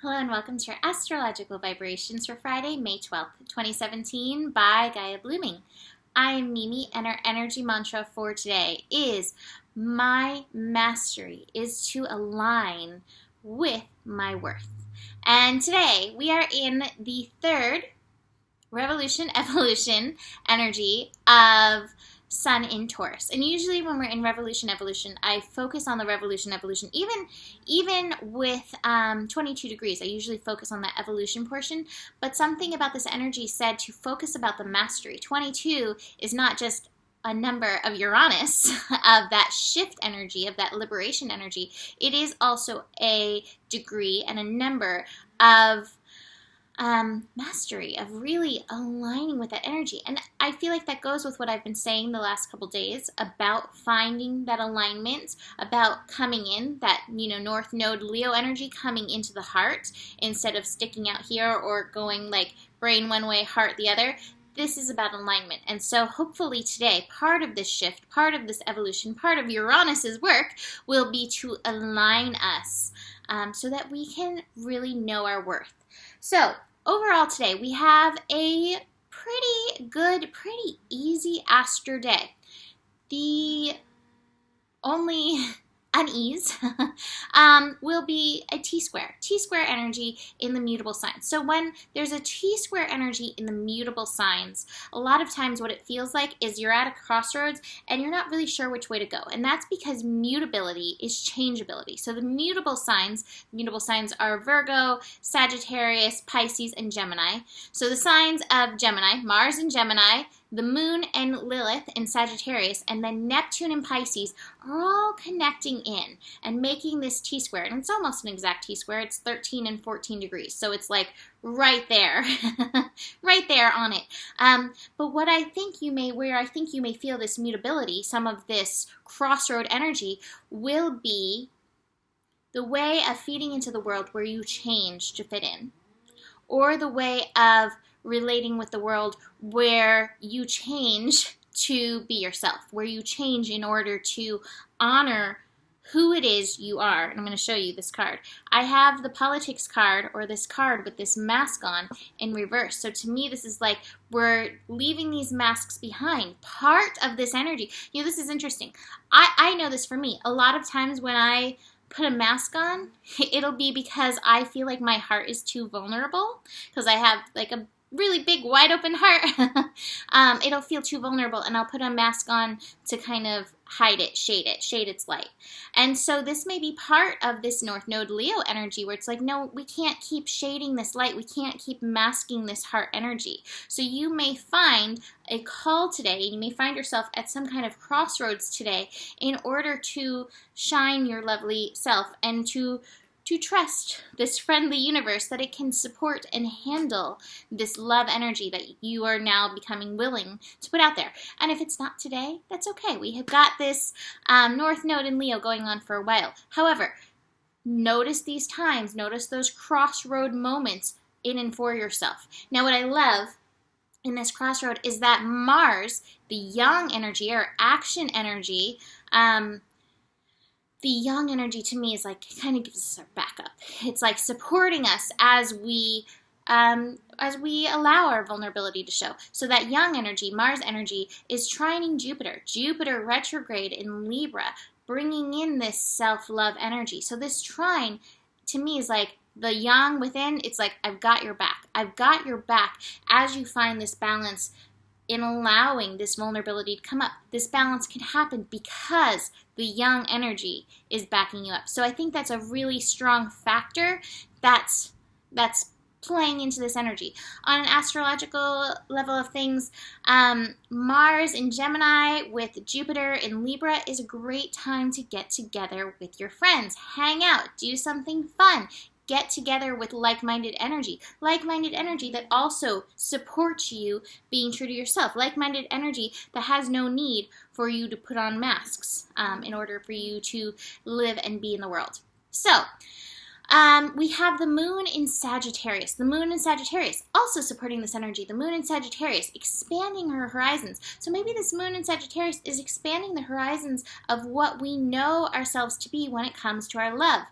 Hello and welcome to your astrological vibrations for Friday, May 12th, 2017 by Gaia Blooming. I am Mimi and our energy mantra for today is my mastery is to align with my worth. And today we are in the third revolution, evolution energy of Sun in Taurus. And usually when we're in revolution, evolution, I focus on the revolution, evolution. Even with 22 degrees, I usually focus on the evolution portion. But something about this energy said to focus about the mastery. 22 is not just a number of Uranus, of that shift energy, of that liberation energy. It is also a degree and a number of mastery, of really aligning with that energy. And I feel like that goes with what I've been saying the last couple days about finding that alignment, about coming in, that, North Node Leo energy coming into the heart instead of sticking out here or going like brain one way, heart the other. This is about alignment. And so hopefully today, part of this shift, part of this evolution, part of Uranus's work will be to align us so that we can really know our worth. So overall today, we have a pretty good, pretty easy astro day. The only unease will be a T-square. T-square energy in the mutable signs. So when there's a T-square energy in the mutable signs, a lot of times what it feels like is you're at a crossroads and you're not really sure which way to go. And that's because mutability is changeability. So the mutable signs are Virgo, Sagittarius, Pisces, and Gemini. So the signs of Gemini, Mars in Gemini, the Moon and Lilith in Sagittarius, and then Neptune and Pisces are all connecting in and making this T-square. And it's almost an exact T-square. It's 13 and 14 degrees. So it's like right there, right there on it. But where I think you may feel this mutability, some of this crossroad energy, will be the way of feeding into the world where you change to fit in, or the way of relating with the world where you change to be yourself, where you change in order to honor who it is you are. And I'm going to show you this card. I have the politics card, or this card with this mask on, in reverse. So to me, this is like we're leaving these masks behind. Part of this energy, this is interesting. I know this for me. A lot of times when I put a mask on, it'll be because I feel like my heart is too vulnerable, because I have like a really big wide open heart. It'll feel too vulnerable, and I'll put a mask on to kind of hide it, shade its light. And so this may be part of this North Node Leo energy where it's like, no, we can't keep shading this light, we can't keep masking this heart energy. So you may find a call today, and you may find yourself at some kind of crossroads today in order to shine your lovely self and to trust this friendly universe that it can support and handle this love energy that you are now becoming willing to put out there. And if it's not today, that's okay. We have got this North Node in Leo going on for a while. However, notice these times, notice those crossroad moments in and for yourself. Now, what I love in this crossroad is that Mars, the young energy or action energy, the young energy to me is like, it kind of gives us our backup. It's like supporting us as we allow our vulnerability to show. So that young energy, Mars energy, is trining Jupiter. Jupiter retrograde in Libra, bringing in this self-love energy. So this trine to me is like the yang within. It's like, I've got your back. I've got your back as you find this balance in allowing this vulnerability to come up. This balance can happen because the young energy is backing you up. So I think that's a really strong factor that's playing into this energy. On an astrological level of things, Mars in Gemini with Jupiter in Libra is a great time to get together with your friends. Hang out, do something fun. Get together with like-minded energy that also supports you being true to yourself, like-minded energy that has no need for you to put on masks in order for you to live and be in the world. So, we have the Moon in Sagittarius. The Moon in Sagittarius also supporting this energy. The Moon in Sagittarius expanding her horizons. So maybe this Moon in Sagittarius is expanding the horizons of what we know ourselves to be when it comes to our love.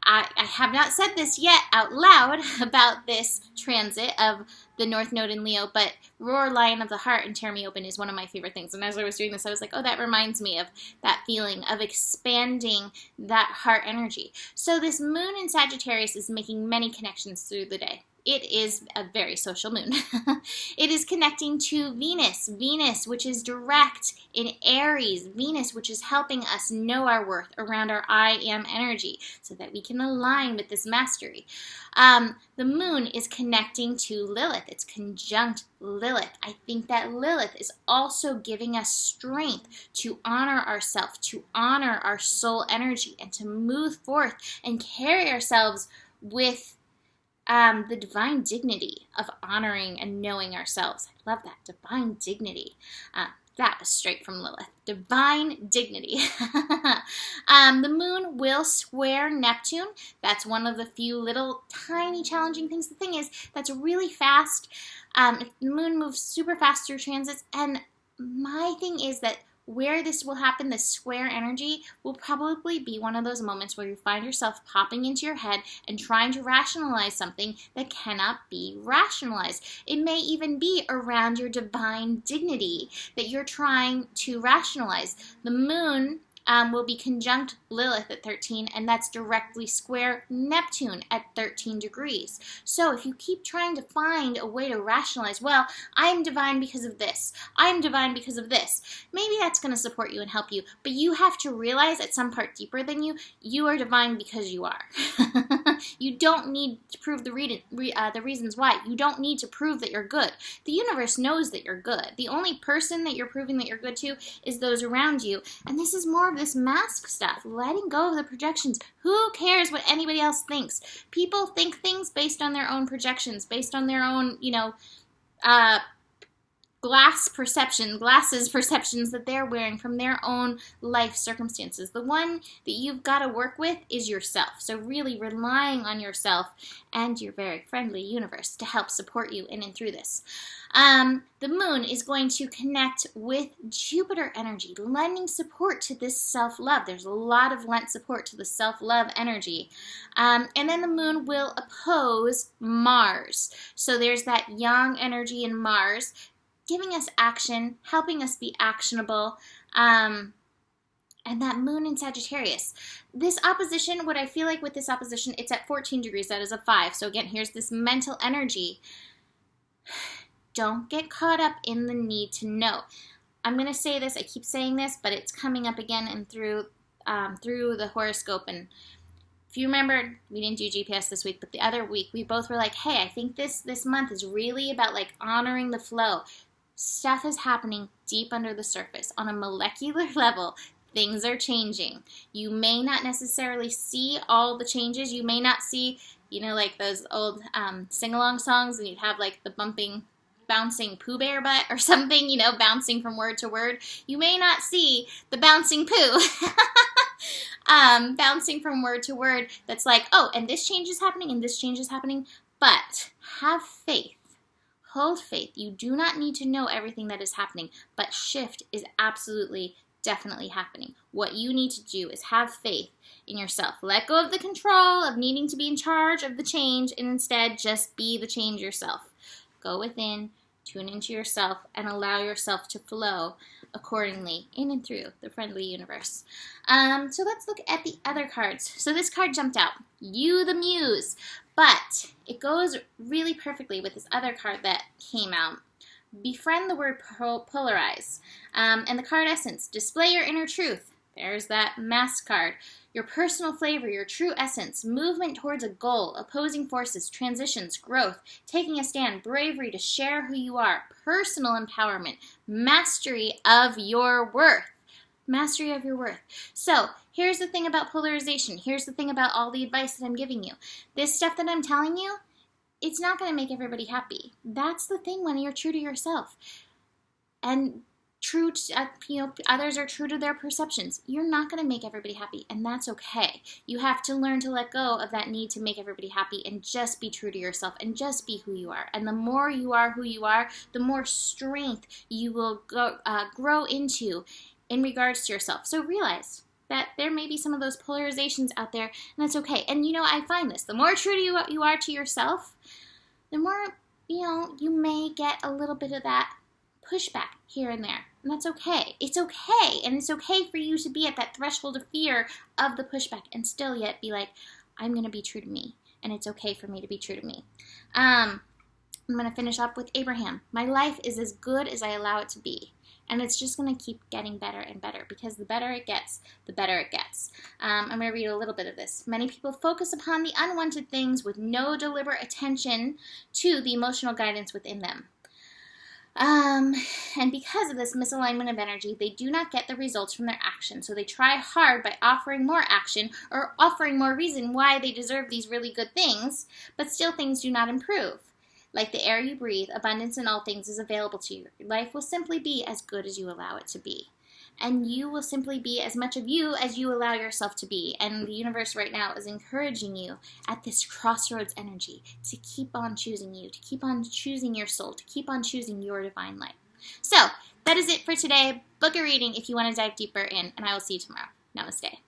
I have not said this yet out loud about this transit of the North Node in Leo, but Roar, Lion of the Heart, and Tear Me Open is one of my favorite things. And as I was doing this, I was like, oh, that reminds me of that feeling of expanding that heart energy. So this moon in Sagittarius is making many connections through the day. It is a very social moon. It is connecting to Venus, which is direct in Aries, Venus, which is helping us know our worth around our I am energy so that we can align with this mastery. The moon is connecting to Lilith. It's conjunct Lilith. I think that Lilith is also giving us strength to honor ourselves, to honor our soul energy, and to move forth and carry ourselves with the divine dignity of honoring and knowing ourselves. I love that. Divine dignity. That was straight from Lilith. Divine dignity. The moon will square Neptune. That's one of the few little tiny challenging things. The thing is, that's really fast. The moon moves super fast through transits. And my thing is that where this will happen, this square energy, will probably be one of those moments where you find yourself popping into your head and trying to rationalize something that cannot be rationalized. It may even be around your divine dignity that you're trying to rationalize. The moon will be conjunct Lilith at 13, and that's directly square Neptune at 13 degrees. So if you keep trying to find a way to rationalize, well, I'm divine because of this, I'm divine because of this, maybe that's going to support you and help you, but you have to realize at some part deeper than you, you are divine because you are. You don't need to prove the reasons why. You don't need to prove that you're good. The universe knows that you're good. The only person that you're proving that you're good to is those around you, and this is more of this mask stuff, letting go of the projections. Who cares what anybody else thinks? People think things based on their own projections, based on their own, glasses perceptions that they're wearing from their own life circumstances. The one that you've got to work with is yourself. So really relying on yourself and your very friendly universe to help support you in and through this. The moon is going to connect with Jupiter energy, lending support to this self-love. There's a lot of lent support to the self-love energy. And then the moon will oppose Mars. So there's that yang energy in Mars, giving us action, helping us be actionable, and that moon in Sagittarius. This opposition, what I feel like with this opposition, it's at 14 degrees, that is a 5. So again, here's this mental energy. Don't get caught up in the need to know. I'm going to say this, I keep saying this, but it's coming up again and through the horoscope. And if you remember, we didn't do GPS this week, but the other week, we both were like, hey, I think this month is really about like honoring the flow. Stuff is happening deep under the surface. On a molecular level, things are changing. You may not necessarily see all the changes. You may not see, like those old sing-along songs, and you'd have like the bouncing Pooh Bear butt or something, bouncing from word to word. You may not see the bouncing Pooh bouncing from word to word that's like, oh, and this change is happening and this change is happening. But have faith. Hold faith. You do not need to know everything that is happening, but shift is absolutely, definitely happening. What you need to do is have faith in yourself. Let go of the control of needing to be in charge of the change and instead just be the change yourself. Go within, tune into yourself, and allow yourself to flow accordingly in and through the friendly universe. So let's look at the other cards. So this card jumped out, You the Muse, but it goes really perfectly with this other card that came out. Befriend the word polarize. And the card essence, display your inner truth. There's that mask card. Your personal flavor, your true essence, movement towards a goal, opposing forces, transitions, growth, taking a stand, bravery to share who you are, personal empowerment, mastery of your worth. Mastery of your worth. So here's the thing about polarization. Here's the thing about all the advice that I'm giving you. This stuff that I'm telling you, it's not going to make everybody happy. That's the thing when you're true to yourself. And true to, others are true to their perceptions. You're not going to make everybody happy, and that's okay. You have to learn to let go of that need to make everybody happy and just be true to yourself and just be who you are. And the more you are who you are, the more strength you will grow into in regards to yourself. So realize that there may be some of those polarizations out there, and that's okay. And I find this, the more true you are to yourself, the more, you may get a little bit of that pushback here and there. And that's okay. It's okay. And it's okay for you to be at that threshold of fear of the pushback and still yet be like, I'm going to be true to me. And it's okay for me to be true to me. I'm going to finish up with Abraham. My life is as good as I allow it to be. And it's just going to keep getting better and better, because the better it gets, the better it gets. I'm going to read a little bit of this. Many people focus upon the unwanted things with no deliberate attention to the emotional guidance within them. And because of this misalignment of energy, they do not get the results from their action. So they try hard by offering more action or offering more reason why they deserve these really good things, but still things do not improve. Like the air you breathe, abundance in all things is available to you. Your life will simply be as good as you allow it to be. And you will simply be as much of you as you allow yourself to be. And the universe right now is encouraging you at this crossroads energy to keep on choosing you, to keep on choosing your soul, to keep on choosing your divine light. So, that is it for today. Book a reading if you want to dive deeper in, and I will see you tomorrow. Namaste.